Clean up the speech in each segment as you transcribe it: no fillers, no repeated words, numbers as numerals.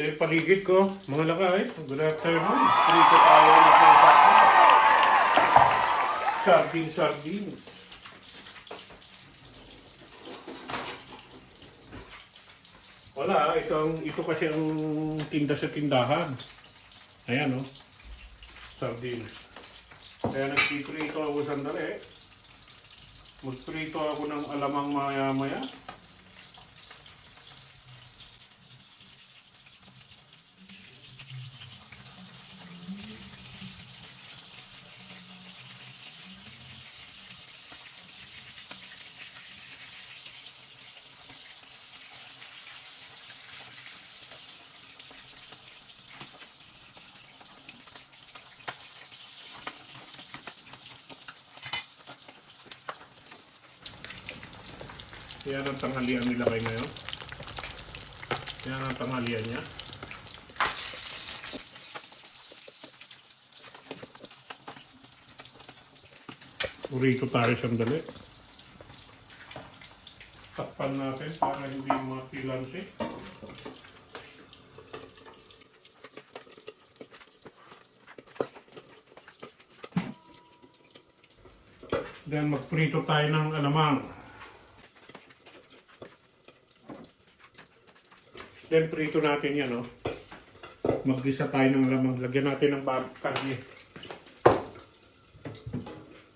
Ito yung paligid ko, mga lakay. Good afternoon. Prito tayo ulit ng sardines. Wala, ito kasi ang tinda sa tindahan. Ayan o, sardines. Kaya nagpiprito ako sandali. Magprito ako ng alamang maya-maya. Yan ang tanghalian nila kayo ngayon. Yan ang tanghalian niya. Burrito tayo sandali. Takpan natin para hindi mapilansi. Then magprito tayo ng alamang. Then prito natin yan, no? Maggisa tayo ng lamang. Lagyan natin ng karne.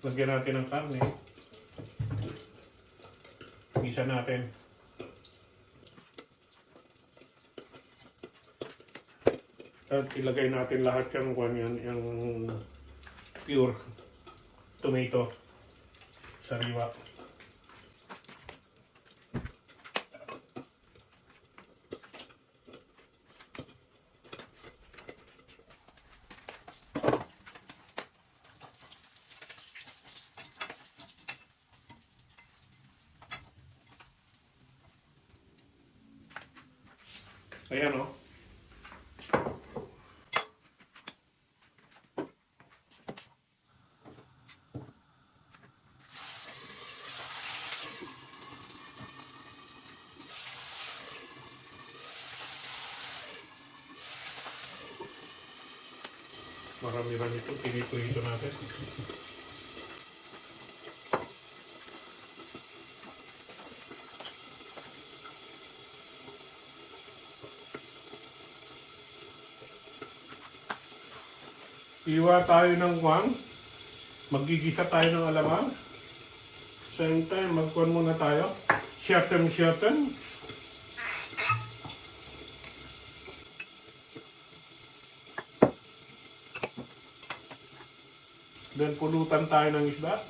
Lagyan natin ng karne. Gisa natin. At ilagay natin lahat yung pure tomato. Sariwa. Ayan o. Marami-rami ito. Pinito-ito natin. Iwa tayo ng wang. Magigisa tayo ng alamang. Same time, magkuhan muna tayo. Shorten. Then pulutan tayo ng isda.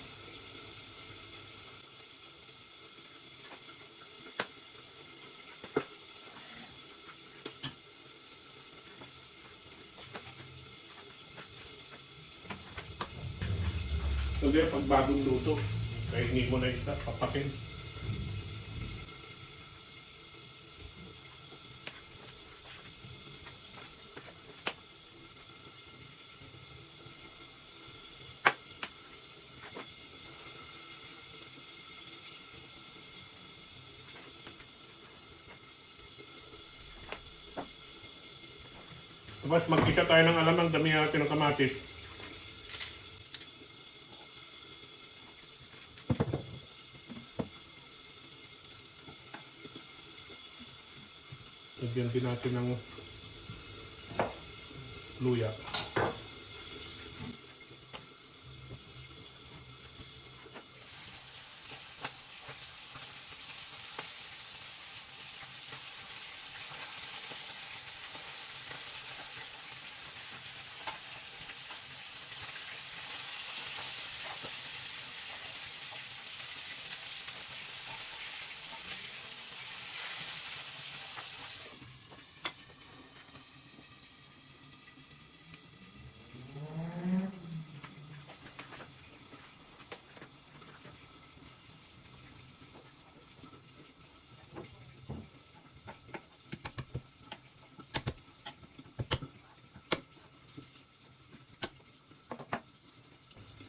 So kaya pag bagong luto, kainin mo na isda, papakin. Tapos mag-isa tayo ng alamang, dami natin ng kamatis. Lagyan din natin ng luya.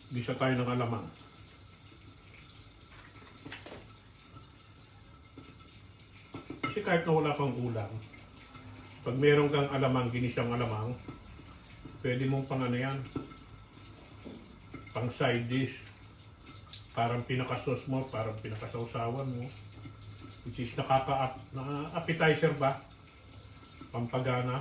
Gisa tayo ng alamang. Kasi kahit na wala pang ulam, Pag meron kang alamang, ginisang alamang, pwede mong pang ano yan, pang side dish. Parang pinaka-sauce mo, parang pinaka-sausawan mo. Which is appetizer ba? Pampagana.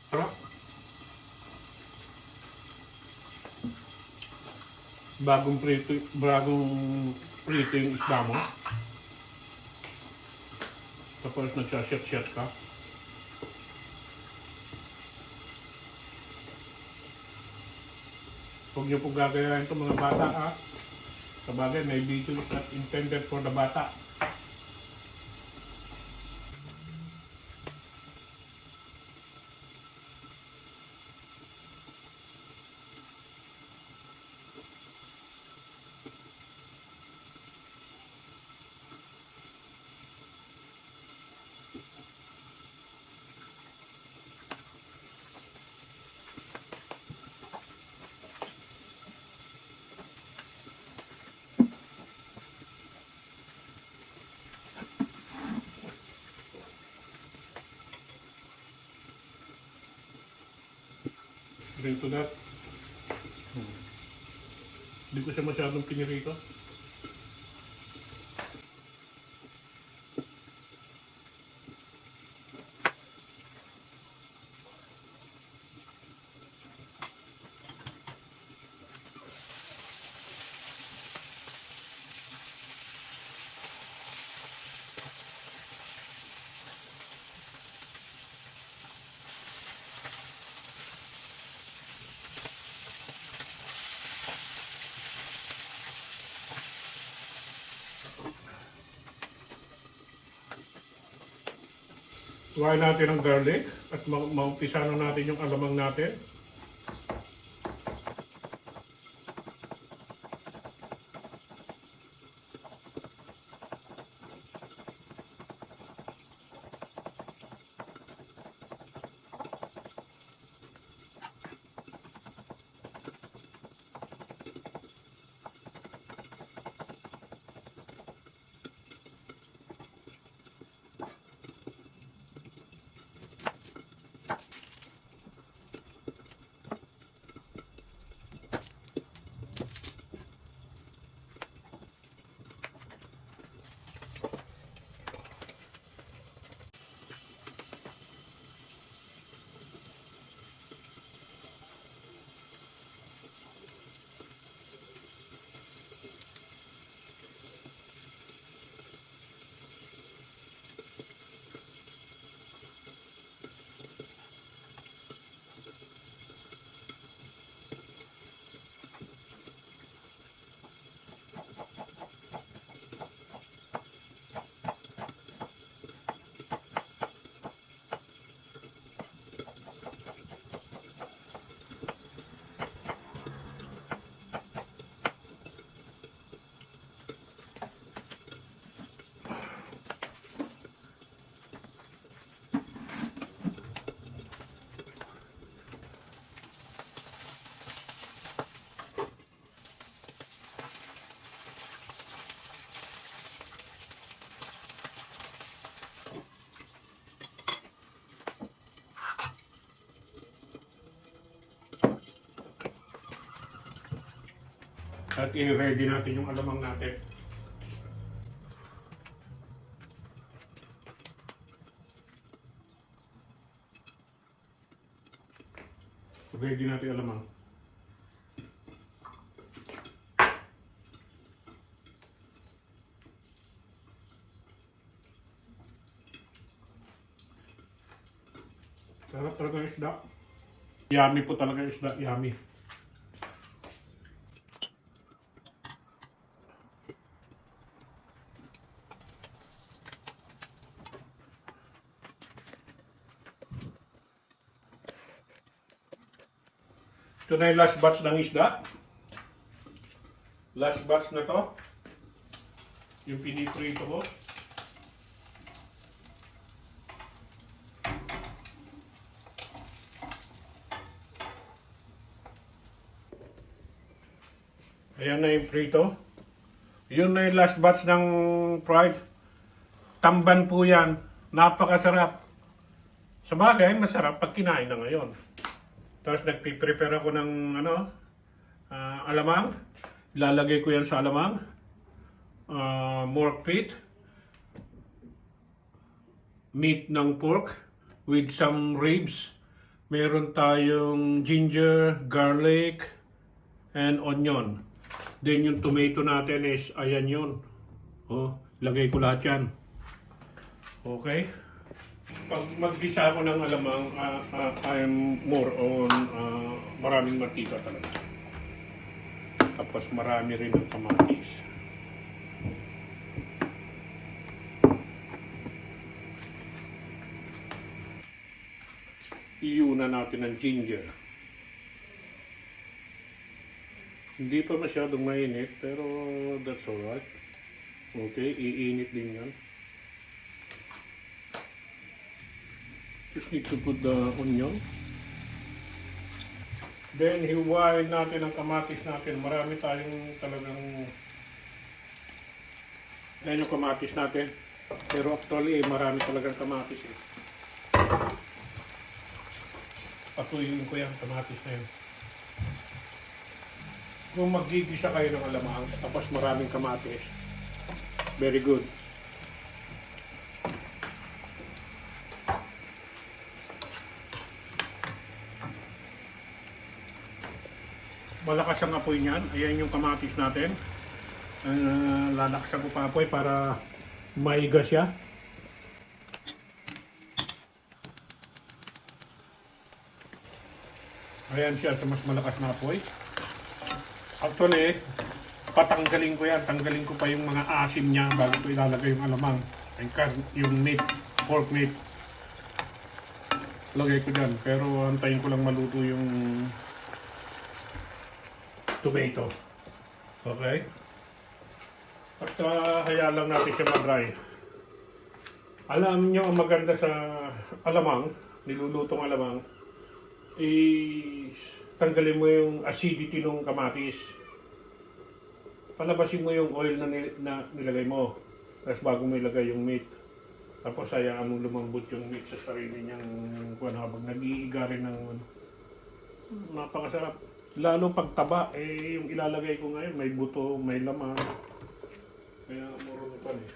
Sarap. Bagong prito yung isda mo. Tapos nagsashot-shot ka. Huwag niyo po gagayahin ito mga bata ha. Sabagay may video not intended for the bata. Drink to that. Hindi ko siya masyadong pinirito. Tuwain natin ang garlic at maumpisa na natin yung alamang natin. At i-ready natin yung alamang natin. Ready natin yung alamang. Sarap talaga yung isda. Yummy po talaga yung isda. Yummy. Ito na yung last batch ng isda. Last batch na to. Yung piniprito ko. Ayan na yung prito. Yun na yung last batch ng fried. Tamban po yan. Napakasarap. Sa bagay, masarap pag kinain na ngayon. Tapos nagpiprepare ako ng alamang. Ilalagay ko yan sa alamang. Pork feet. Meat ng pork with some ribs. Meron tayong ginger, garlic, and onion. Then yung tomato natin is, ayan yun. Oh, lagay ko lahat yan. Okay? Pag mag-gisa ako ng alamang, I'm more on maraming mantika talaga. Tapos marami rin ng kamatis. Iuna natin ng ginger. Hindi pa masyadong mainit, pero that's alright. Okay, iinit din yan. Just need to put the onion. Then, hiwain natin ang kamatis natin. Marami tayong talagang... Yan yung kamatis natin. Pero actually, marami talagang kamatis. Patuyin ko yung kamatis na yun. Kung mag-gigisa kayo ng alamang, tapos maraming kamatis, very good. Malakas ang apoy niyan. Ayan yung kamatis natin. Lalaksan ko pa apoy para maiga siya. Ayan siya sa mas malakas na apoy. Actually, patanggalin ko yan. Tanggalin ko pa yung mga asim niya bago ko ilalagay yung alamang. Yung meat, pork meat. Lagay ko dyan. Pero antayin ko lang maluto yung tomato. Okay? At hayaan lang natin siya mag-dry. Alam nyo ang maganda sa alamang, nilulutong alamang, is tanggalin mo yung acidity ng kamatis. Palabasin mo yung oil na nilagay mo. Tapos bago mo ilagay yung meat. Tapos hayaan mo lumambot yung meat sa sarili niyang habang nag-iiga rin ng napakasarap. Lalo pag taba, yung ilalagay ko ngayon, may buto, may laman. Kaya muro pa eh.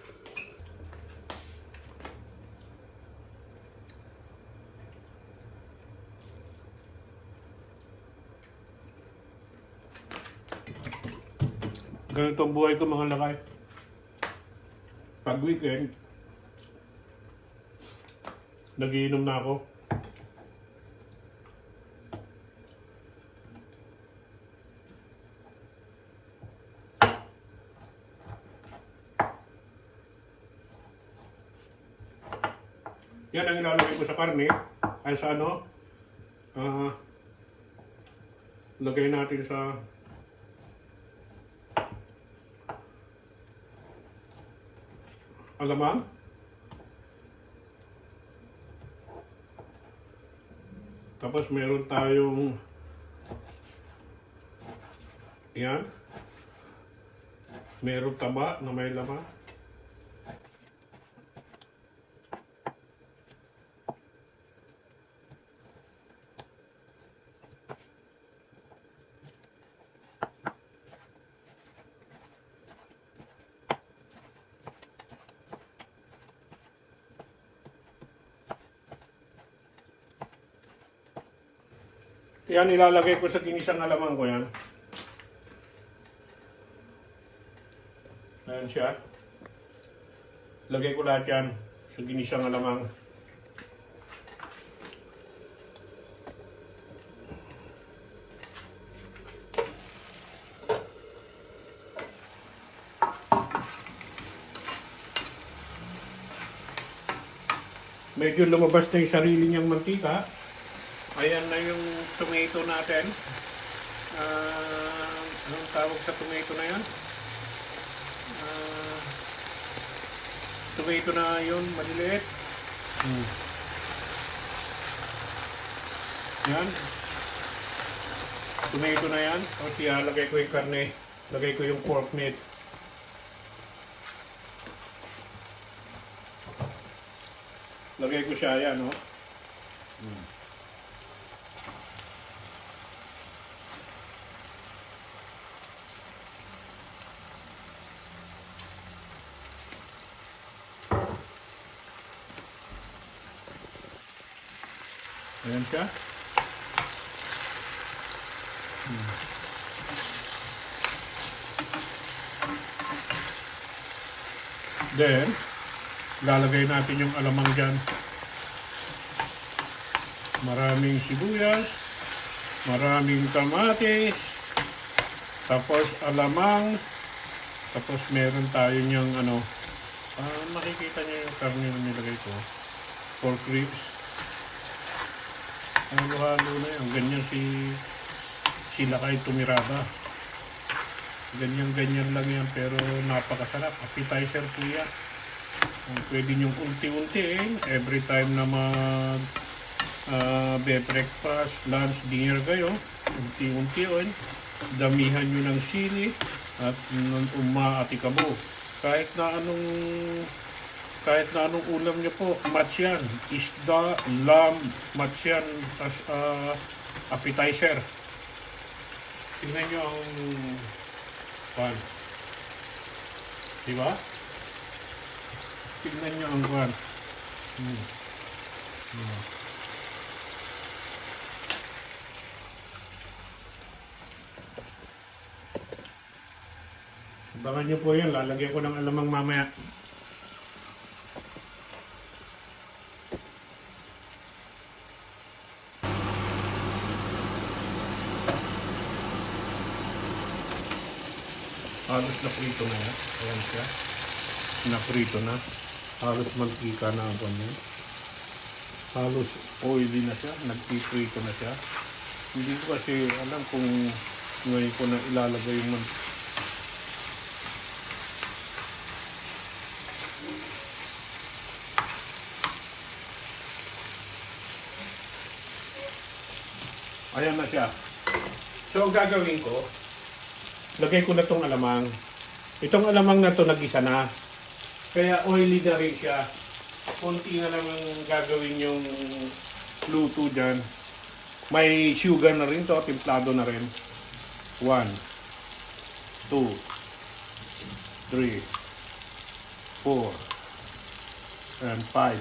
Ganito ang buhay ko mga lakay. Pag weekend, nagiinom na ako. Yan ang ilalagay ko sa karne. Ay sa lagay natin sa alamang. Tapos meron tayong yan. Meron taba na may laman. Yan, ilalagay ko sa ginisang alamang ko yan. Ayan siya. Lagay ko lahat yan sa ginisang alamang. Medyo lumabas na yung sarili niyang mantika. Ayan na yung tomato natin. Anong tawag sa tomato na yan? Tomato na yun, maliliit. Yan. Tomato na yan. Tapos lagay ko yung karne. Lagay ko yung pork meat. Lagay ko siya yan, no? Ayan siya. Then, lalagay natin yung alamang dyan. Maraming sibuyas, maraming kamatis, tapos alamang, tapos meron tayo niyang makikita niyo yung karne na nilagay ko. Pork ribs. Halo-halo na yan. Ganyan sila kay tumirada. Ganyan-ganyan lang yan pero napakasarap. Appetizer po yan. Pwede nyong unti-untiin every time na breakfast, lunch, dinner kayo. Unti-untiin. Damihan nyo ng sili at umaatikabo. Kahit na anong ulam nyo po, match yan. Isda, lamb, match yan as appetizer. Tingnan nyo ang pan. Diba? Tingnan nyo ang pan. Abangan nyo po yan. Lalagyan ko ng alamang mamaya. Halos naprito na yan. Ayan siya. Naprito na. Halos mantika na ang ganyan. Halos oily na siya. Nagpiprito na siya. Hindi ko kasi alam kung ngayon ko na ilalagay yung ayan na siya. So ang gagawin ko, lagay ko na itong alamang. Itong alamang na to nag-isa na. Kaya oily na rin siya. Konti na lang ang gagawin yung luto dyan. May sugar na rin to, timplado na rin. 1, 2, 3, 4, and 5.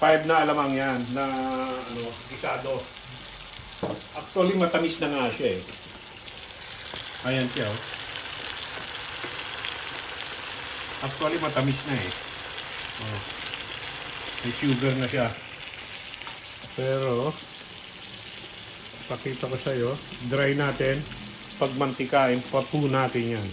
5 na alamang yan na gisado. Actually matamis na nga siya eh. Ayan siya oh. Actually matamis na eh. Oh. May sugar na siya. Pero pakita ko sa iyo, dry natin. Pag mantikain, papu natin yan.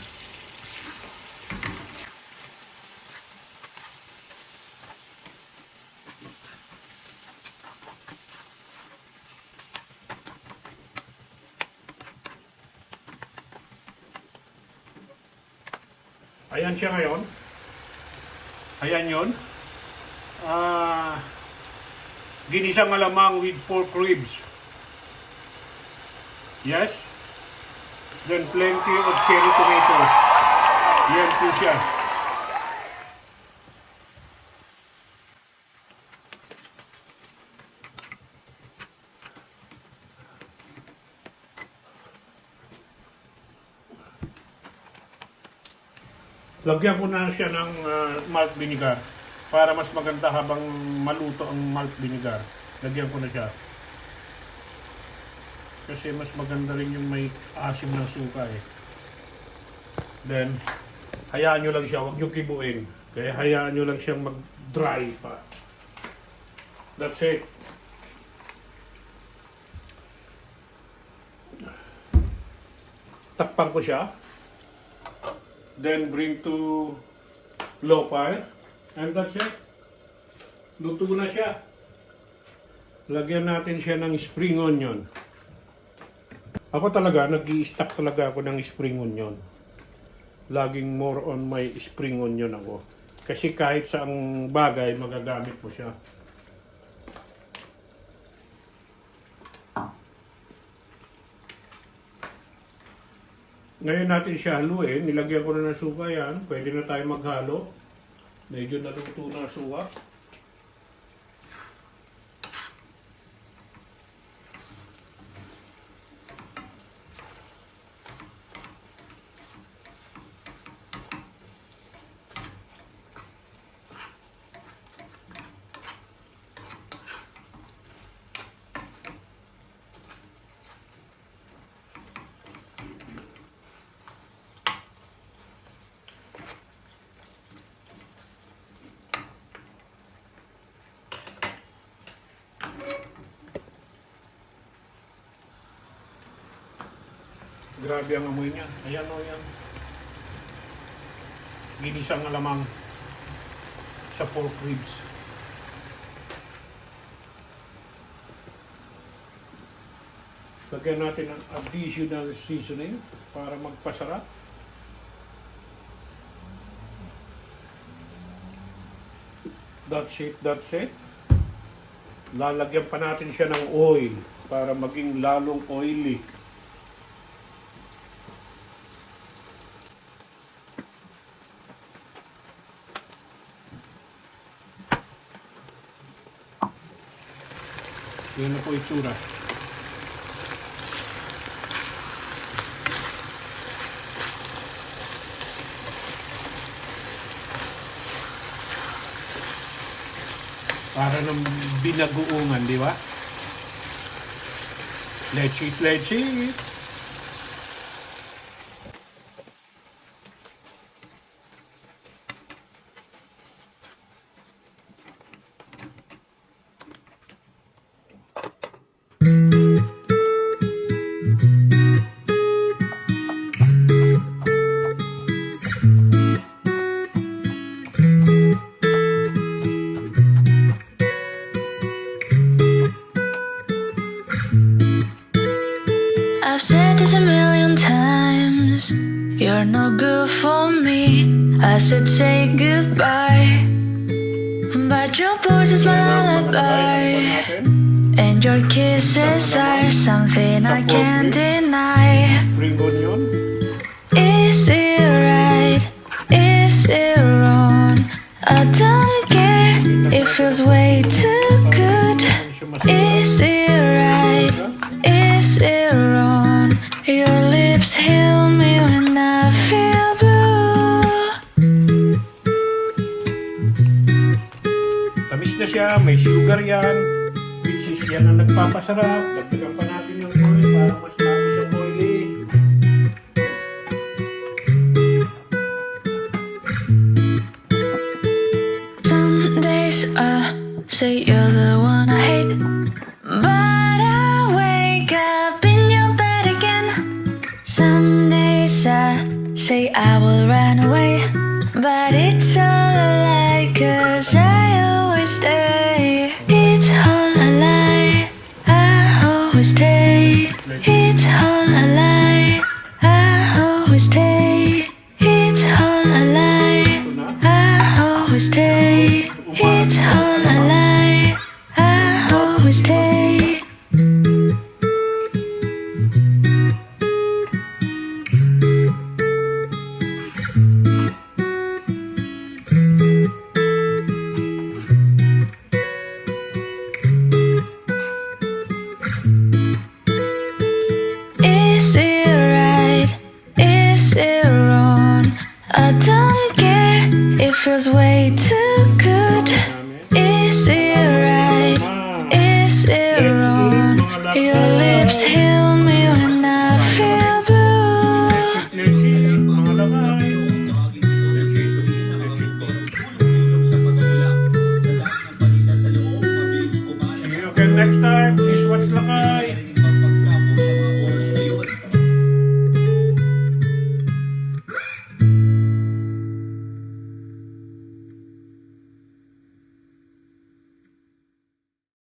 Ayan siya ngayon. Ayan yun. Ginisang alamang with pork ribs. Yes. Then plenty of cherry tomatoes. Yan po siya. Lagyan ko na siya ng malt vinegar para mas maganda habang maluto ang malt vinegar. Lagyan ko na siya. Kasi mas maganda rin yung may asim ng suka eh. Then, hayaan nyo lang siya. Huwag nyo kibuin. Kaya hayaan nyo lang siyang mag-dry pa. That's it. Takpan ko siya. Then bring to low fire. And that's it. Luto na siya. Lagyan natin siya ng spring onion. Ako talaga, nag-i-stock talaga ako ng spring onion. Laging more on my spring onion ako. Kasi kahit saang bagay, magagamit mo siya. Ngayon natin siya haluin. Nilagyan ko na ng suka yan. Pwede na tayo maghalo. Medyo naluto na suka. Grabe ang amoy niya. Ayan o yan. Ginisang alamang sa pork ribs. Lagyan natin ng additional seasoning para magpasarap. That's it, that's it. Lalagyan pa natin siya ng oil para maging lalong oily. Yan na po itsura. Para ng binaguungan, di ba? Let's eat, let's eat! I've said this a million times, you're no good for me. I should say goodbye, but your voice is my lullaby, and your kisses are something I can't deny. Spring onion. Is it right? Is it wrong? I don't care, it feels way too good. Is it right? Is it wrong? Your lips heal me when I feel blue. Tamis na siya, may sugar yan. Which is yan ang nagpapasarap. Dagdagan pa natin yung oil para mas lalo siyang oily. Some days I say you're the one I hate, but I wake up in your bed again. Some days I say I will run away, but it's all a lie, 'cause I always stay. It's all a lie, I always stay. It's all a lie, I always stay. It's all a lie, I always stay. It's all a lie, I always stay.